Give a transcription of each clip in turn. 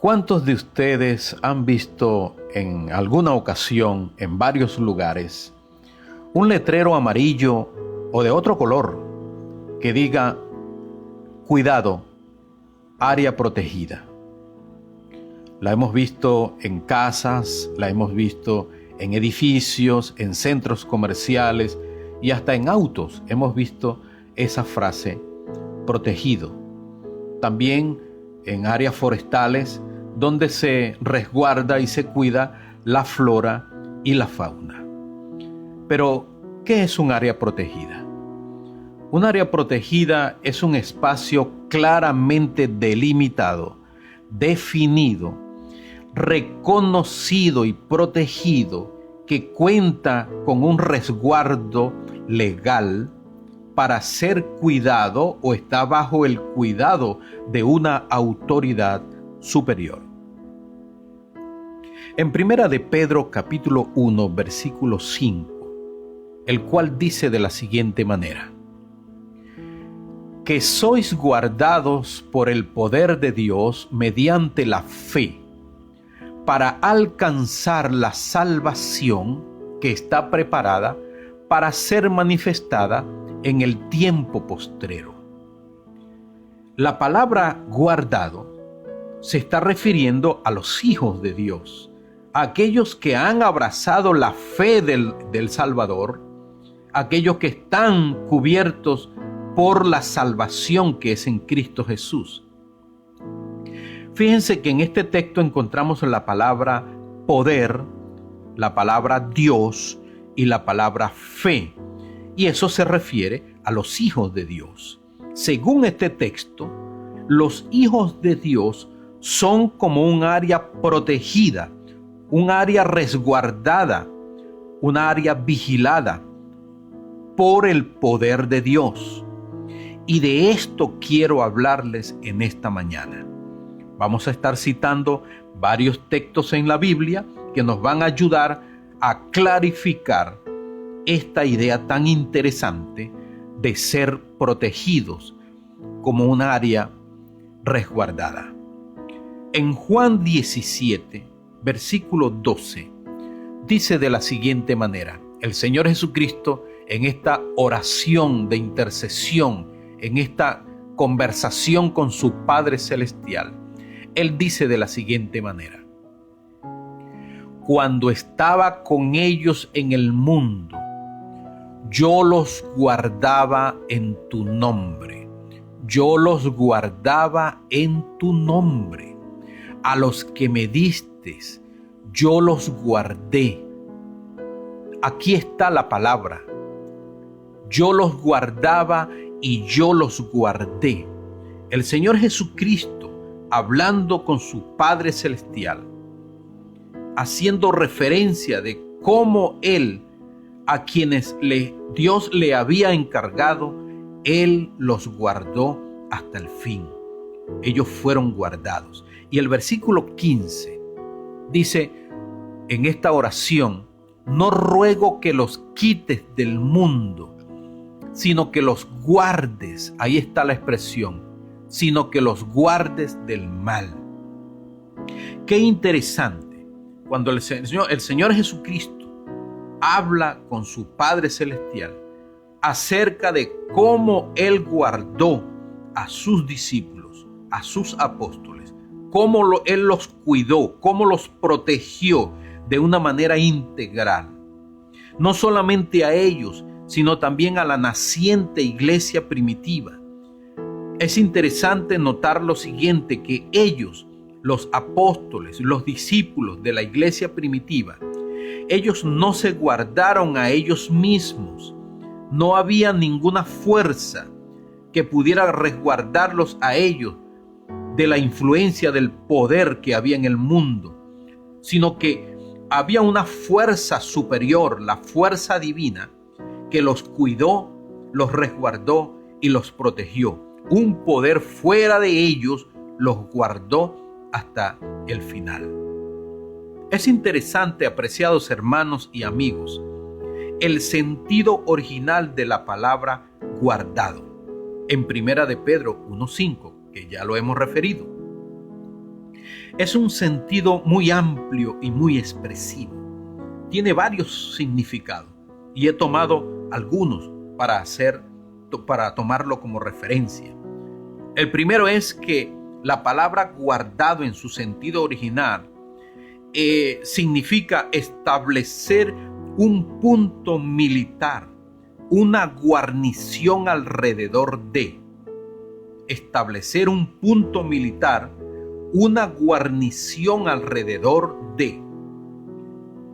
¿Cuántos de ustedes han visto en alguna ocasión, en varios lugares, un letrero amarillo o de otro color que diga, cuidado, área protegida? La hemos visto en casas, la hemos visto en edificios, en centros comerciales y hasta en autos hemos visto esa frase, protegido. También en áreas forestales donde se resguarda y se cuida la flora y la fauna. Pero, ¿qué es un área protegida? Un área protegida es un espacio claramente delimitado, definido, reconocido y protegido que cuenta con un resguardo legal para ser cuidado o está bajo el cuidado de una autoridad superior. En Primera de Pedro capítulo 1 versículo 5, el cual dice de la siguiente manera: que sois guardados por el poder de Dios mediante la fe, para alcanzar la salvación que está preparada para ser manifestada en el tiempo postrero. La palabra guardado se está refiriendo a los hijos de Dios, a aquellos que han abrazado la fe del Salvador, aquellos que están cubiertos por la salvación que es en Cristo Jesús. Fíjense que en este texto encontramos la palabra poder, la palabra Dios y la palabra fe, y eso se refiere a los hijos de Dios. Según este texto, los hijos de Dios son como un área protegida, un área resguardada, un área vigilada por el poder de Dios. Y de esto quiero hablarles en esta mañana. Vamos a estar citando varios textos en la Biblia que nos van a ayudar a clarificar esta idea tan interesante de ser protegidos como un área resguardada. En Juan 17, versículo 12, dice de la siguiente manera: el Señor Jesucristo, en esta oración de intercesión, en esta conversación con su Padre Celestial, Él dice de la siguiente manera: cuando estaba con ellos en el mundo, yo los guardaba en tu nombre. Yo los guardaba en tu nombre. A los que me diste, yo los guardé. Aquí está la palabra. Yo los guardaba y yo los guardé. El Señor Jesucristo, hablando con su Padre Celestial, haciendo referencia de cómo Él, a quienes Dios le había encargado, Él los guardó hasta el fin. Ellos fueron guardados. Y el versículo 15 dice en esta oración: no ruego que los quites del mundo, sino que los guardes. Ahí está la expresión, sino que los guardes del mal. Qué interesante, cuando el Señor Jesucristo habla con su Padre Celestial acerca de cómo Él guardó a sus discípulos, a sus apóstoles, cómo Él los cuidó, cómo los protegió de una manera integral. No solamente a ellos, sino también a la naciente iglesia primitiva. Es interesante notar lo siguiente, que ellos, los apóstoles, los discípulos de la iglesia primitiva, ellos no se guardaron a ellos mismos. No había ninguna fuerza que pudiera resguardarlos a ellos de la influencia del poder que había en el mundo, sino que había una fuerza superior, la fuerza divina, que los cuidó, los resguardó y los protegió. Un poder fuera de ellos los guardó hasta el final. Es interesante, apreciados hermanos y amigos, el sentido original de la palabra guardado en Primera de Pedro 1:5, que ya lo hemos referido. Es un sentido muy amplio y muy expresivo. Tiene varios significados y he tomado algunos para tomarlo como referencia. El primero es que la palabra guardado en su sentido original significa establecer un punto militar, una guarnición alrededor de. Establecer un punto militar, una guarnición alrededor de.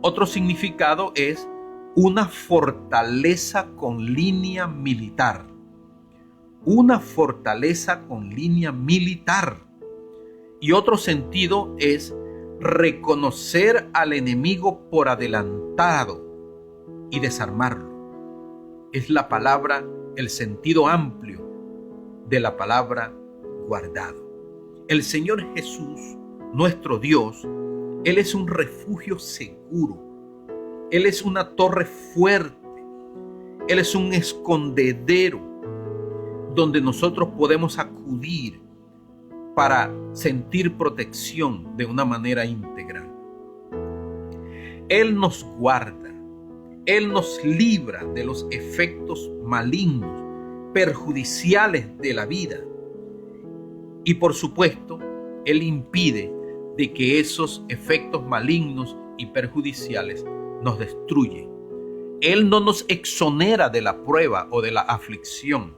Otro significado es una fortaleza con línea militar. Una fortaleza con línea militar. Y otro sentido es reconocer al enemigo por adelantado y desarmarlo. Es la palabra, el sentido amplio de la palabra guardado. El Señor Jesús, nuestro Dios, Él es un refugio seguro. Él es una torre fuerte. Él es un escondedero donde nosotros podemos acudir para sentir protección de una manera integral. Él nos guarda, Él nos libra de los efectos malignos, perjudiciales de la vida. Y por supuesto, Él impide de que esos efectos malignos y perjudiciales nos destruyen. Él no nos exonera de la prueba o de la aflicción.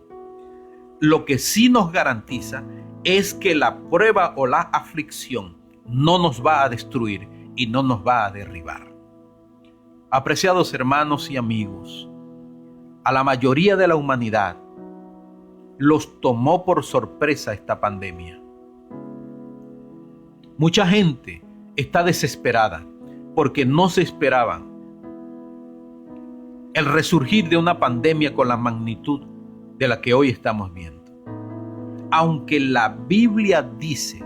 Lo que sí nos garantiza es que la prueba o la aflicción no nos va a destruir y no nos va a derribar. Apreciados hermanos y amigos, a la mayoría de la humanidad los tomó por sorpresa esta pandemia. Mucha gente está desesperada porque no se esperaban el resurgir de una pandemia con la magnitud de la que hoy estamos viendo. Aunque la Biblia dice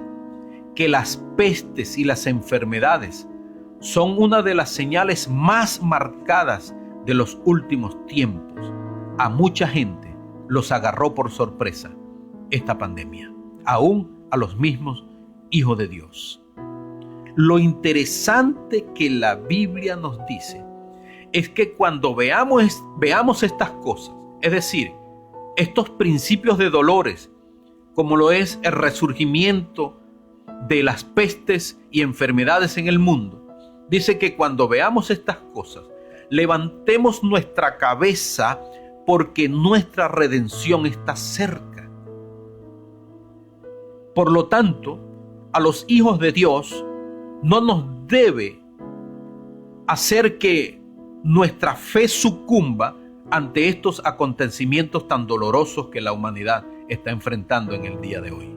que las pestes y las enfermedades son una de las señales más marcadas de los últimos tiempos, a mucha gente los agarró por sorpresa esta pandemia, aún a los mismos hijos de Dios. Lo interesante que la Biblia nos dice es que cuando veamos estas cosas, es decir, estos principios de dolores, como lo es el resurgimiento de las pestes y enfermedades en el mundo, dice que cuando veamos estas cosas, levantemos nuestra cabeza porque nuestra redención está cerca. Por lo tanto, a los hijos de Dios no nos debe hacer que nuestra fe sucumba ante estos acontecimientos tan dolorosos que la humanidad está enfrentando en el día de hoy.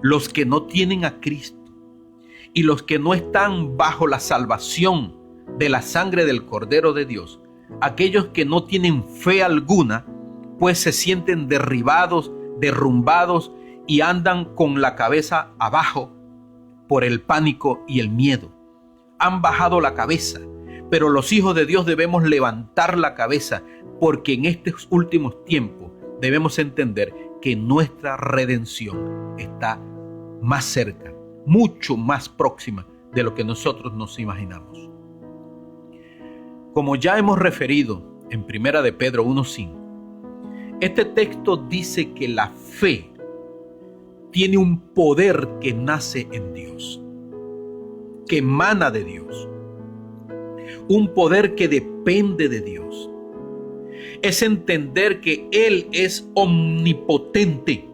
Los que no tienen a Cristo y los que no están bajo la salvación de la sangre del Cordero de Dios, aquellos que no tienen fe alguna, pues se sienten derribados, derrumbados y andan con la cabeza abajo por el pánico y el miedo. Han bajado la cabeza, pero los hijos de Dios debemos levantar la cabeza porque en estos últimos tiempos debemos entender que nuestra redención está más cerca, mucho más próxima de lo que nosotros nos imaginamos. Como ya hemos referido en 1 de Pedro 1:5, este texto dice que la fe tiene un poder que nace en Dios, que emana de Dios, un poder que depende de Dios. Es entender que Él es omnipotente,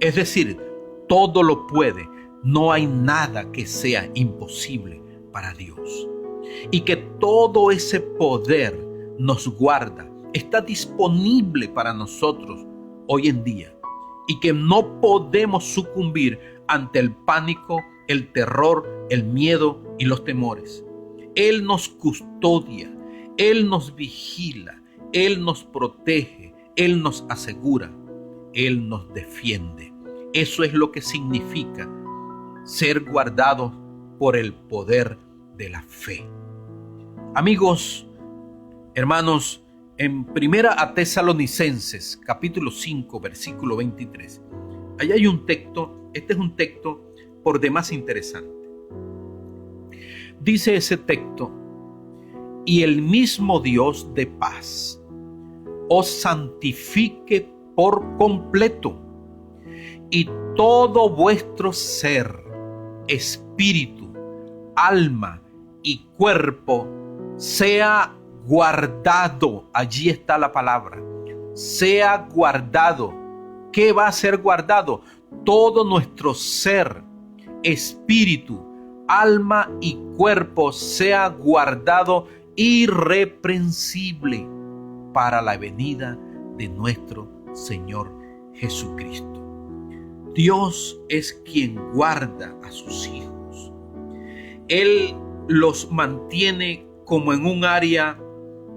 es decir, todo lo puede, no hay nada que sea imposible para Dios. Y que todo ese poder nos guarda, está disponible para nosotros hoy en día. Y que no podemos sucumbir ante el pánico, el terror, el miedo y los temores. Él nos custodia, Él nos vigila, Él nos protege, Él nos asegura, Él nos defiende. Eso es lo que significa ser guardados por el poder de la fe. Amigos, hermanos, en 1 Tesalonicenses, capítulo 5, versículo 23, allá hay un texto, este es un texto por demás interesante. Dice ese texto: y el mismo Dios de paz os santifique por completo, y todo vuestro ser, espíritu, alma y cuerpo sea guardado. Allí está la palabra, sea guardado. ¿Qué va a ser guardado? Todo nuestro ser, espíritu, alma y cuerpo sea guardado irreprensible para la venida de nuestro Señor Jesucristo. Dios es quien guarda a sus hijos. Él los mantiene como en un área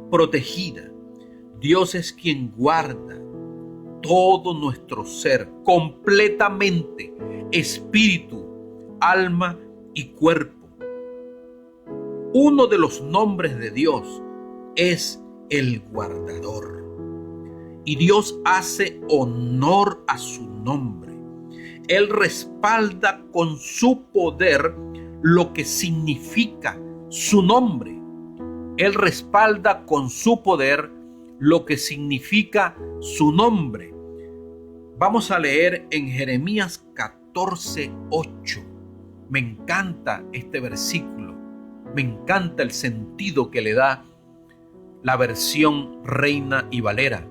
protegida. Dios es quien guarda todo nuestro ser completamente, espíritu, alma y cuerpo. Uno de los nombres de Dios es el guardador. Y Dios hace honor a su nombre. Él respalda con su poder lo que significa su nombre. Él respalda con su poder lo que significa su nombre. Vamos a leer en Jeremías 14:8. Me encanta este versículo. Me encanta el sentido que le da la versión Reina y Valera.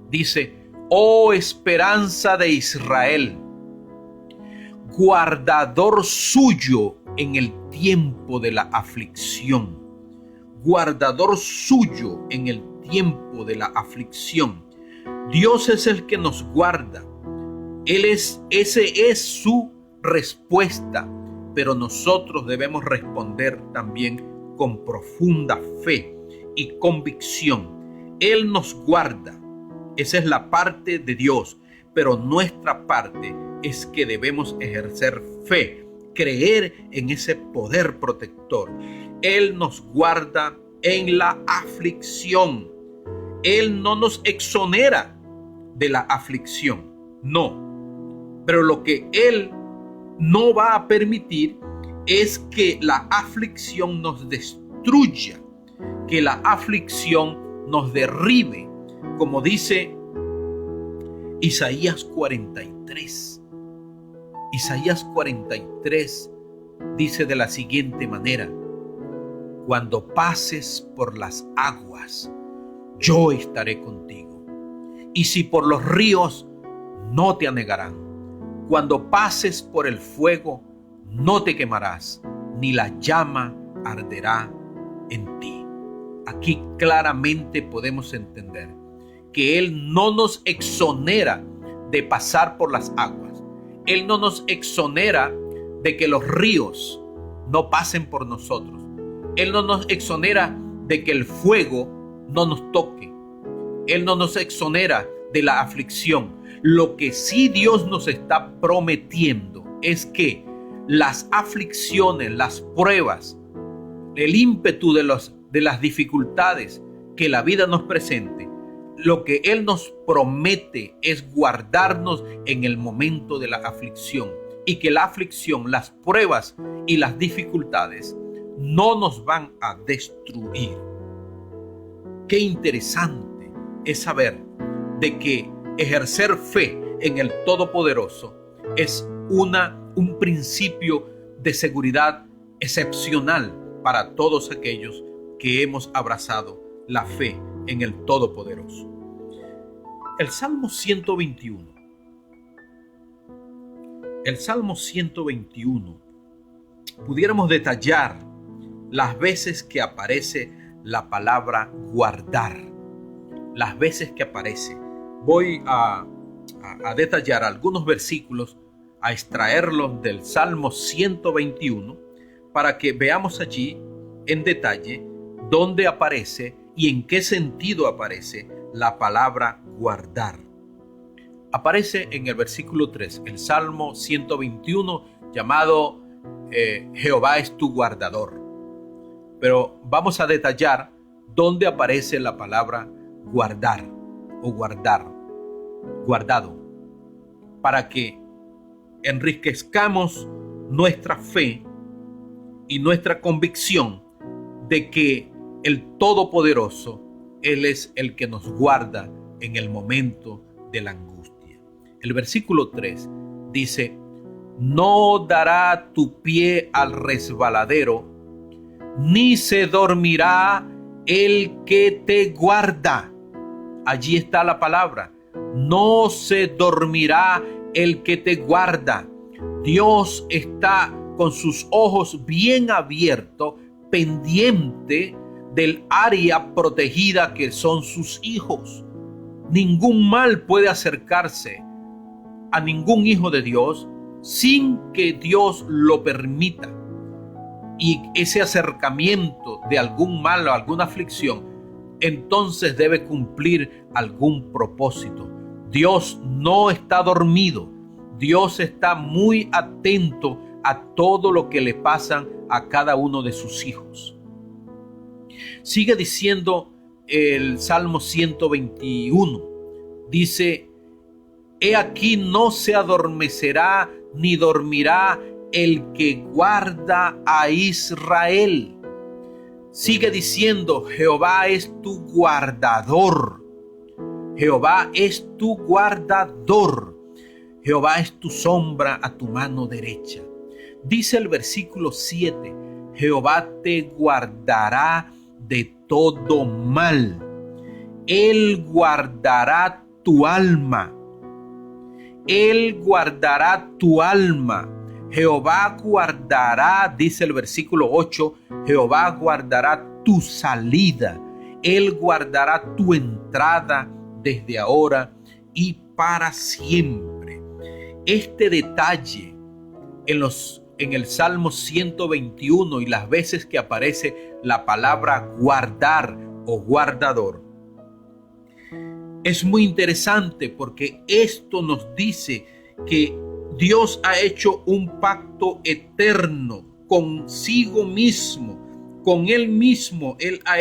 Dice: oh esperanza de Israel, guardador suyo en el tiempo de la aflicción. Guardador suyo en el tiempo de la aflicción. Dios es el que nos guarda. Ese es su respuesta, pero nosotros debemos responder también con profunda fe y convicción. Él nos guarda. Esa es la parte de Dios, pero nuestra parte es que debemos ejercer fe, creer en ese poder protector. Él nos guarda en la aflicción. Él no nos exonera de la aflicción, no. Pero lo que Él no va a permitir es que la aflicción nos destruya, que la aflicción nos derribe, como dice Isaías 43. Isaías 43 dice de la siguiente manera: cuando pases por las aguas, yo estaré contigo. Y si por los ríos, no te anegarán. Cuando pases por el fuego, no te quemarás, ni la llama arderá en ti. Aquí claramente podemos entender que Él no nos exonera de pasar por las aguas. Él no nos exonera de que los ríos no pasen por nosotros. Él no nos exonera de que el fuego no nos toque. Él no nos exonera de la aflicción. Lo que sí Dios nos está prometiendo es que las aflicciones, las pruebas, el ímpetu de las dificultades que la vida nos presente, lo que Él nos promete es guardarnos en el momento de la aflicción, y que la aflicción, las pruebas y las dificultades no nos van a destruir. Qué interesante es saber de que ejercer fe en el Todopoderoso es un principio de seguridad excepcional para todos aquellos que hemos abrazado la fe en el Todopoderoso. El Salmo 121. El Salmo 121, pudiéramos detallar las veces que aparece la palabra guardar. Las veces que aparece. Voy a detallar algunos versículos, a extraerlos del Salmo 121, para que veamos allí en detalle dónde aparece y en qué sentido aparece la palabra guardar. Aparece en el versículo 3, el Salmo 121, llamado Jehová es tu guardador. Pero vamos a detallar dónde aparece la palabra guardar o guardado, para que enriquezcamos nuestra fe y nuestra convicción de que el Todopoderoso, Él es el que nos guarda en el momento de la angustia. El versículo 3 dice: no dará tu pie al resbaladero, ni se dormirá el que te guarda. Allí está la palabra. No se dormirá el que te guarda. Dios está con sus ojos bien abiertos, pendiente del área protegida que son sus hijos. Ningún mal puede acercarse a ningún hijo de Dios sin que Dios lo permita. Y ese acercamiento de algún mal o alguna aflicción, entonces debe cumplir algún propósito. Dios no está dormido. Dios está muy atento a todo lo que le pasa a cada uno de sus hijos. Sigue diciendo el Salmo 121. Dice: he aquí no se adormecerá ni dormirá el que guarda a Israel. Sigue diciendo: Jehová es tu guardador. Jehová es tu guardador. Jehová es tu sombra a tu mano derecha. Dice el versículo 7: Jehová te guardará de todo mal. Él guardará tu alma. Él guardará tu alma. Jehová guardará, dice el versículo 8, Jehová guardará tu salida. Él guardará tu entrada desde ahora y para siempre. Este detalle en el Salmo 121 y las veces que aparece la palabra guardar o guardador, es muy interesante porque esto nos dice que Dios ha hecho un pacto eterno consigo mismo, con Él mismo. Él ha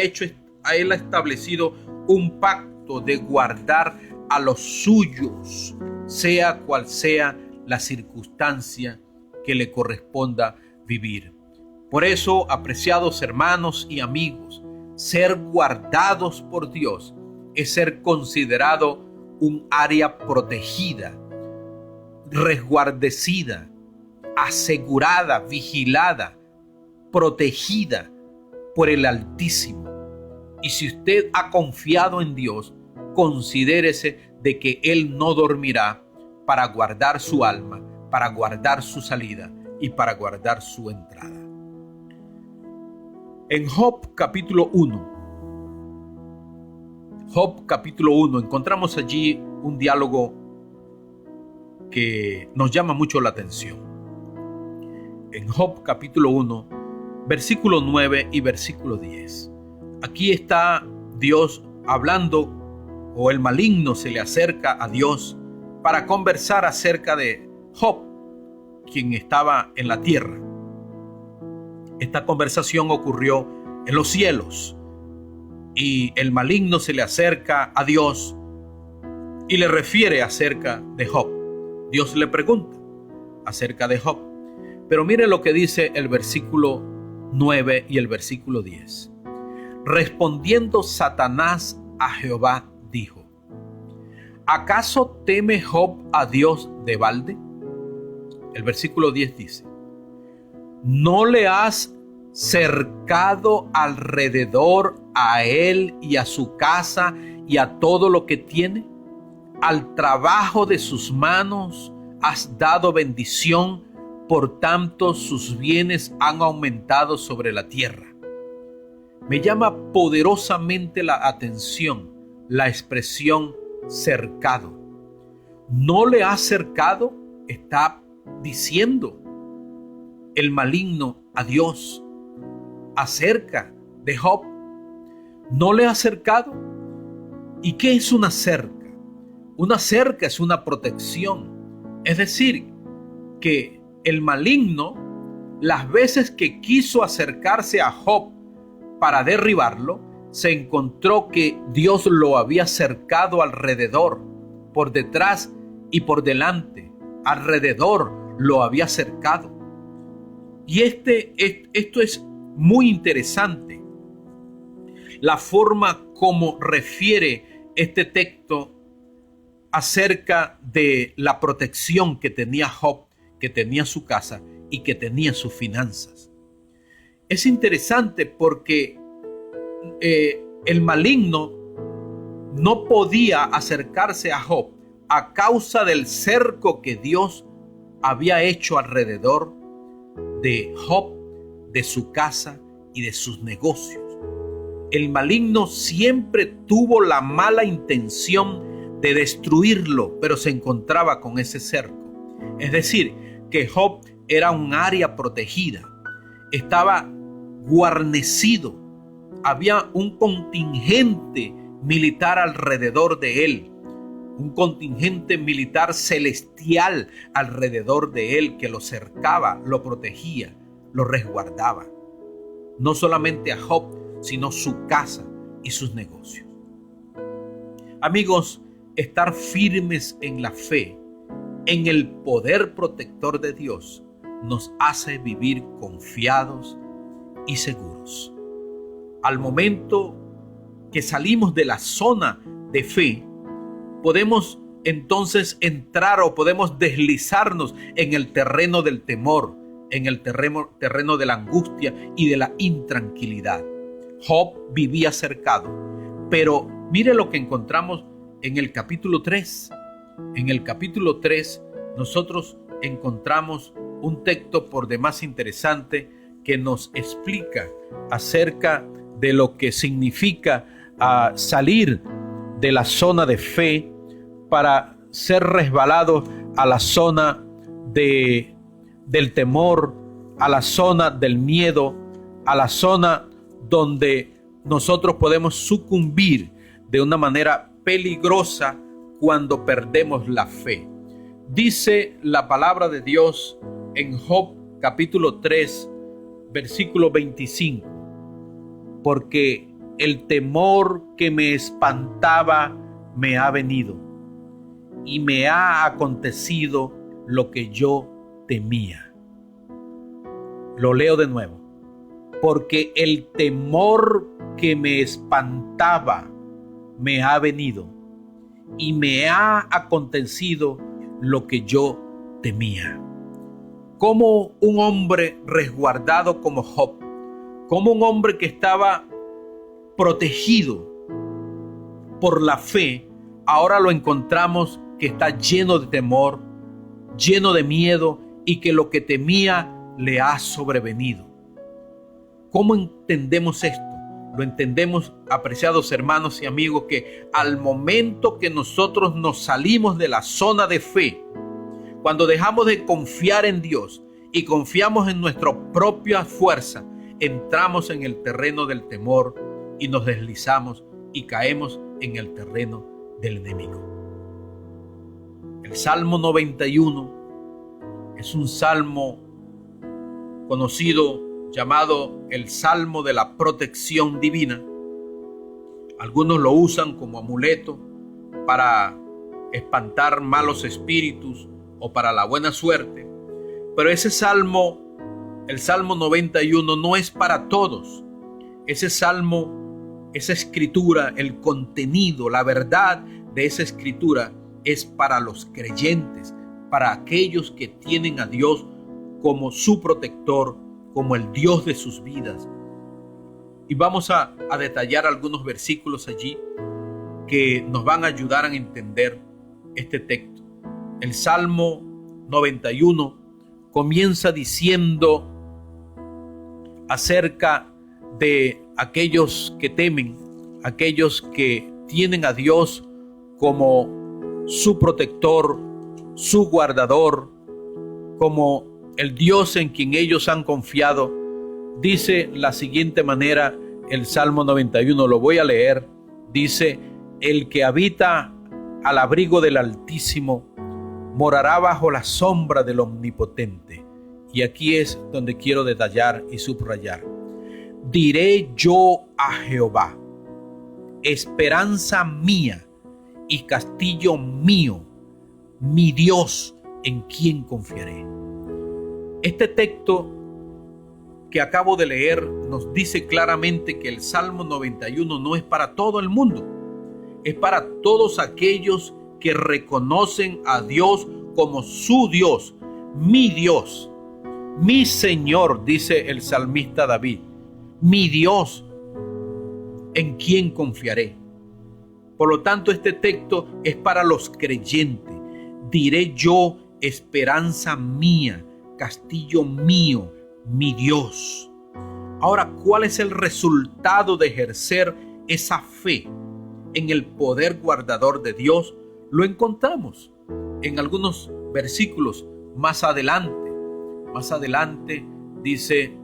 establecido un pacto de guardar a los suyos, sea cual sea la circunstancia que le corresponda vivir. Por eso, apreciados hermanos y amigos, ser guardados por Dios es ser considerado un área protegida, resguardecida, asegurada, vigilada, protegida por el Altísimo. Y si usted ha confiado en Dios, considérese de que Él no dormirá para guardar su alma, para guardar su salida y para guardar su entrada. En Job capítulo 1, encontramos allí un diálogo que nos llama mucho la atención. En Job capítulo 1, versículo 9 y versículo 10. Aquí está Dios hablando, o el maligno se le acerca a Dios para conversar acerca de Job, quien estaba en la tierra. Esta conversación ocurrió en los cielos y el maligno se le acerca a Dios y le refiere acerca de Job. Dios le pregunta acerca de Job. Pero mire lo que dice el versículo 9 y el versículo 10. Respondiendo Satanás a Jehová, dijo: ¿acaso teme Job a Dios de balde? El versículo 10 dice: ¿no le has cercado alrededor a él y a su casa y a todo lo que tiene? Al trabajo de sus manos has dado bendición, por tanto sus bienes han aumentado sobre la tierra. Me llama poderosamente la atención la expresión cercado. ¿No le has cercado? Está diciendo el maligno a Dios acerca de Job. ¿No le has cercado? ¿Y qué es una cerca? Una cerca es una protección. Es decir, que el maligno, las veces que quiso acercarse a Job para derribarlo, se encontró que Dios lo había cercado alrededor, por detrás y por delante. Alrededor lo había cercado. Y esto es muy interesante, la forma como refiere este texto acerca de la protección que tenía Job, que tenía su casa y que tenía sus finanzas. Es interesante porque el maligno no podía acercarse a Job a causa del cerco que Dios había hecho alrededor de Job, de su casa y de sus negocios. El maligno siempre tuvo la mala intención de destruirlo, pero se encontraba con ese cerco. Es decir, que Job era un área protegida, estaba guarnecido, había un contingente militar alrededor de él, un contingente militar celestial alrededor de él que lo cercaba, lo protegía, lo resguardaba. No solamente a Job, sino su casa y sus negocios. Amigos, estar firmes en la fe, en el poder protector de Dios, nos hace vivir confiados y seguros. Al momento que salimos de la zona de fe, podemos entonces entrar o podemos deslizarnos en el terreno del temor, en el terreno de la angustia y de la intranquilidad. Job vivía cercado, pero mire lo que encontramos en el capítulo 3. En el capítulo 3 nosotros encontramos un texto por demás interesante que nos explica acerca de lo que significa salir de la zona de fe para ser resbalado a la zona del temor, a la zona del miedo, a la zona donde nosotros podemos sucumbir de una manera peligrosa cuando perdemos la fe. Dice la palabra de Dios en Job capítulo 3, versículo 25, porque el temor que me espantaba me ha venido y me ha acontecido lo que yo temía. Lo leo de nuevo. Porque el temor que me espantaba me ha venido y me ha acontecido lo que yo temía. Como un hombre resguardado como Job, como un hombre que estaba protegido por la fe, ahora lo encontramos que está lleno de temor, lleno de miedo y que lo que temía le ha sobrevenido. ¿Cómo entendemos esto? Lo entendemos, apreciados hermanos y amigos, que al momento que nosotros nos salimos de la zona de fe, cuando dejamos de confiar en Dios y confiamos en nuestra propia fuerza, entramos en el terreno del temor y nos deslizamos y caemos en el terreno del enemigo. El Salmo 91 es un salmo conocido, llamado el Salmo de la protección divina. Algunos lo usan como amuleto para espantar malos espíritus o para la buena suerte. Pero ese salmo, el Salmo 91, no es para todos. Ese salmo, esa escritura, el contenido, la verdad de esa escritura es para los creyentes, para aquellos que tienen a Dios como su protector, como el Dios de sus vidas. Y vamos a detallar algunos versículos allí que nos van a ayudar a entender este texto. El Salmo 91 comienza diciendo acerca de aquellos que temen, aquellos que tienen a Dios como su protector, su guardador, como el Dios en quien ellos han confiado. Dice la siguiente manera el Salmo 91, lo voy a leer. Dice: el que habita al abrigo del Altísimo morará bajo la sombra del Omnipotente. Y aquí es donde quiero detallar y subrayar. Diré yo a Jehová, esperanza mía y castillo mío, mi Dios en quien confiaré. Este texto que acabo de leer nos dice claramente que el Salmo 91 no es para todo el mundo, es para todos aquellos que reconocen a Dios como su Dios, mi Señor, dice el salmista David, mi Dios, en quien confiaré. Por lo tanto, este texto es para los creyentes. Diré yo, esperanza mía, castillo mío, mi Dios. Ahora, ¿cuál es el resultado de ejercer esa fe en el poder guardador de Dios? Lo encontramos en algunos versículos más adelante. Más adelante dice,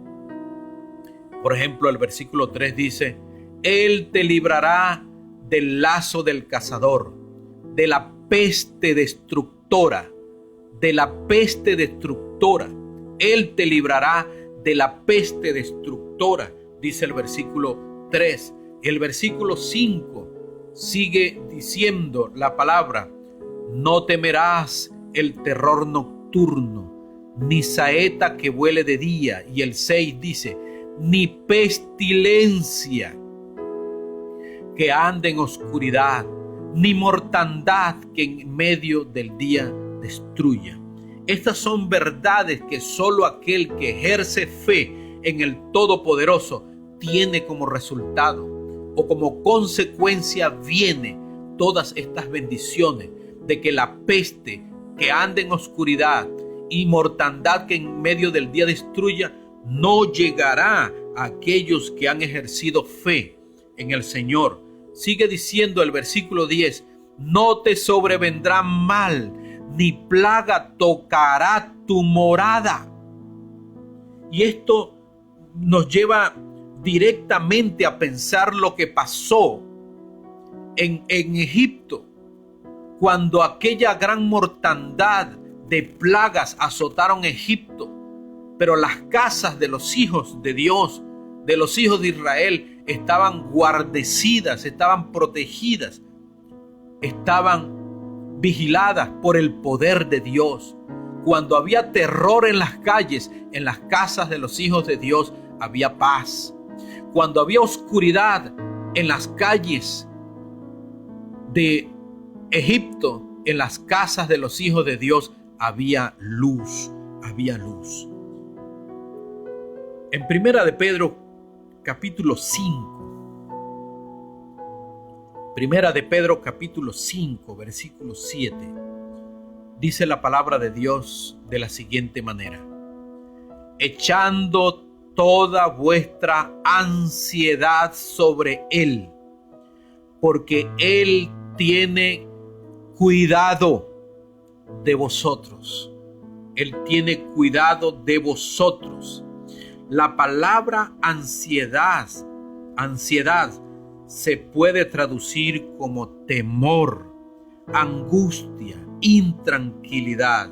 por ejemplo, el versículo 3 dice, Él te librará del lazo del cazador, de la peste destructora, de la peste destructora. Él te librará de la peste destructora, dice el versículo 3. El versículo 5 sigue diciendo la palabra, no temerás el terror nocturno, ni saeta que vuele de día. Y el 6 dice, ni pestilencia que ande en oscuridad, ni mortandad que en medio del día destruya. Estas son verdades que solo aquel que ejerce fe en el Todopoderoso tiene como resultado o como consecuencia viene todas estas bendiciones de que la peste que anda en oscuridad y mortandad que en medio del día destruya no llegará a aquellos que han ejercido fe en el Señor. Sigue diciendo el versículo 10, no te sobrevendrá mal, ni plaga tocará tu morada. Y esto nos lleva directamente a pensar lo que pasó en Egipto, cuando aquella gran mortandad de plagas azotaron Egipto, pero las casas de los hijos de Dios, de los hijos de Israel, estaban guardecidas, estaban protegidas, estaban vigiladas por el poder de Dios. Cuando había terror en las calles, en las casas de los hijos de Dios, había paz. Cuando había oscuridad en las calles de Egipto, en las casas de los hijos de Dios, había luz, había luz. En Primera de Pedro, capítulo 5. Primera de Pedro, capítulo 5, versículo 7. Dice la palabra de Dios de la siguiente manera: echando toda vuestra ansiedad sobre Él, porque Él tiene cuidado de vosotros. Él tiene cuidado de vosotros. La palabra ansiedad se puede traducir como temor, angustia, intranquilidad.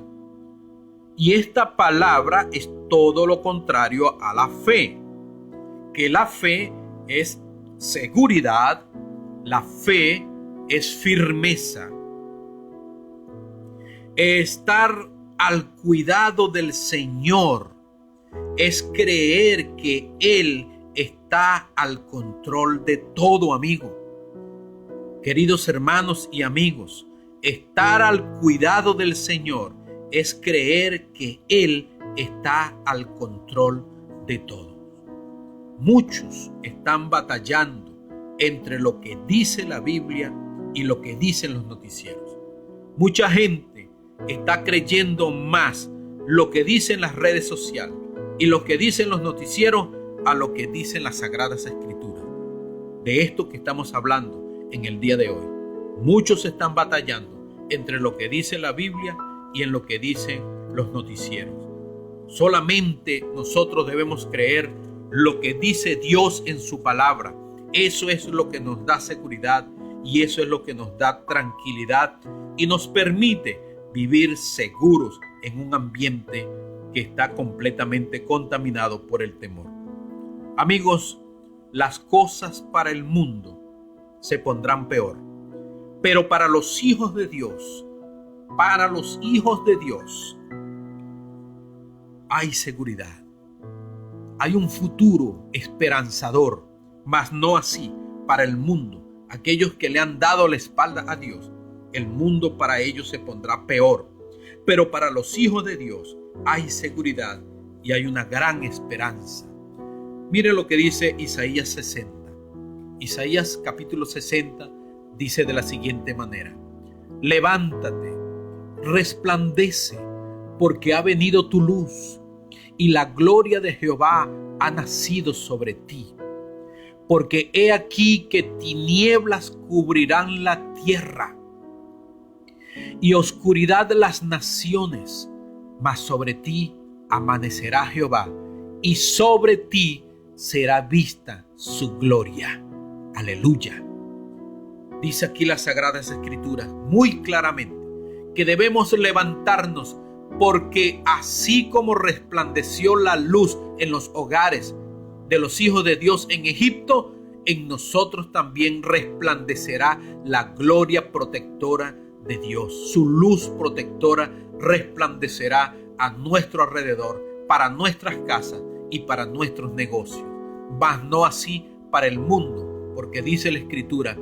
Y esta palabra es todo lo contrario a la fe, que la fe es seguridad, la fe es firmeza. Estar al cuidado del Señor es creer que Él está al control de todo, amigo. Queridos hermanos y amigos, estar al cuidado del Señor es creer que Él está al control de todo. Muchos están batallando entre lo que dice la Biblia y lo que dicen los noticieros. Mucha gente está creyendo más lo que dicen las redes sociales y lo que dicen los noticieros a lo que dicen las Sagradas Escrituras. De esto que estamos hablando en el día de hoy. Muchos están batallando entre lo que dice la Biblia y en lo que dicen los noticieros. Solamente nosotros debemos creer lo que dice Dios en su palabra. Eso es lo que nos da seguridad y eso es lo que nos da tranquilidad y nos permite vivir seguros en un ambiente que está completamente contaminado por el temor. Amigos, las cosas para el mundo se pondrán peor, pero para los hijos de Dios, hay seguridad, hay un futuro esperanzador, mas no así para el mundo. Aquellos que le han dado la espalda a Dios, el mundo para ellos se pondrá peor. Pero para los hijos de Dios hay seguridad y hay una gran esperanza. Mire lo que dice Isaías 60. Isaías capítulo 60 dice de la siguiente manera: levántate, resplandece, porque ha venido tu luz, y la gloria de Jehová ha nacido sobre ti. Porque he aquí que tinieblas cubrirán la tierra, y oscuridad las naciones, mas sobre ti amanecerá Jehová, y sobre ti será vista su gloria. Aleluya. Dice aquí las Sagradas Escrituras muy claramente que debemos levantarnos, porque así como resplandeció la luz en los hogares de los hijos de Dios en Egipto, en nosotros también resplandecerá la gloria protectora de Dios. Su luz protectora resplandecerá a nuestro alrededor, para nuestras casas y para nuestros negocios. Mas no así para el mundo, porque dice la Escritura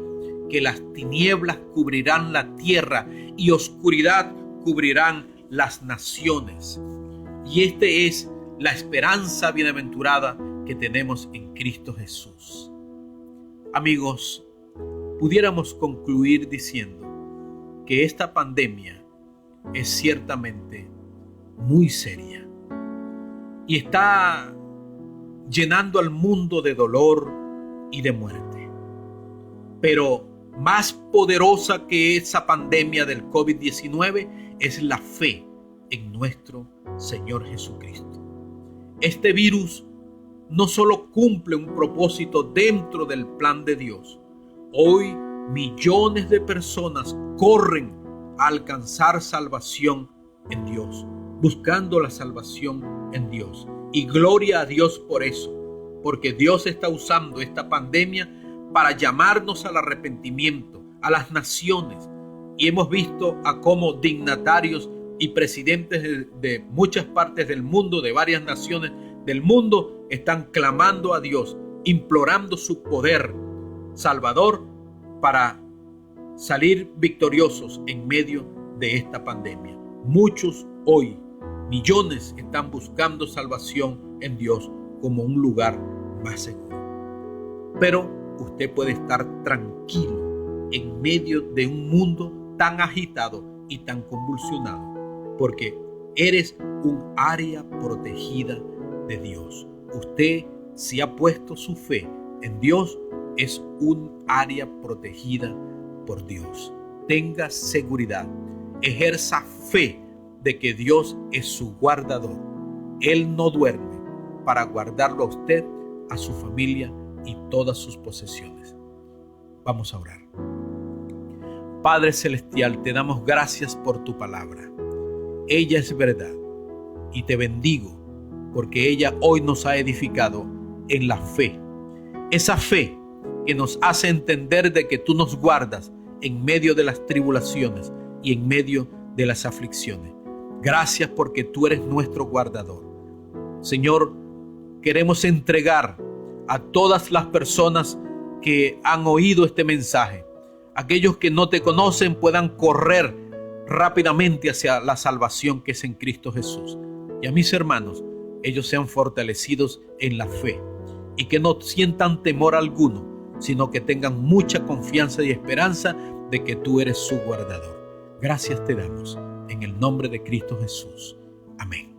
que las tinieblas cubrirán la tierra y oscuridad cubrirán las naciones. Y esta es la esperanza bienaventurada que tenemos en Cristo Jesús. Amigos, pudiéramos concluir diciendo que esta pandemia es ciertamente muy seria y está llenando al mundo de dolor y de muerte. Pero más poderosa que esa pandemia del COVID-19 es la fe en nuestro Señor Jesucristo. Este virus no solo cumple un propósito dentro del plan de Dios. Hoy millones de personas corren a alcanzar salvación en Dios, buscando la salvación en Dios. Y gloria a Dios por eso, porque Dios está usando esta pandemia para llamarnos al arrepentimiento, a las naciones. Y hemos visto a cómo dignatarios y presidentes de muchas partes del mundo, de varias naciones del mundo, están clamando a Dios, implorando su poder salvador para salir victoriosos en medio de esta pandemia. Muchos hoy, millones, están buscando salvación en Dios como un lugar más seguro. Pero usted puede estar tranquilo en medio de un mundo tan agitado y tan convulsionado, porque eres un área protegida de Dios. Usted, si ha puesto su fe en Dios, es un área protegida por Dios. Tenga seguridad, ejerza fe de que Dios es su guardador. Él no duerme para guardarlo a usted, a su familia y todas sus posesiones. Vamos a orar. Padre Celestial, te damos gracias por tu palabra. Ella es verdad y te bendigo porque ella hoy nos ha edificado en la fe. Esa fe que nos hace entender de que tú nos guardas en medio de las tribulaciones y en medio de las aflicciones. Gracias porque tú eres nuestro guardador. Señor, queremos entregar a todas las personas que han oído este mensaje. Aquellos que no te conocen puedan correr rápidamente hacia la salvación que es en Cristo Jesús. Y a mis hermanos, ellos sean fortalecidos en la fe y que no sientan temor alguno, sino que tengan mucha confianza y esperanza de que tú eres su guardador. Gracias te damos en el nombre de Cristo Jesús. Amén.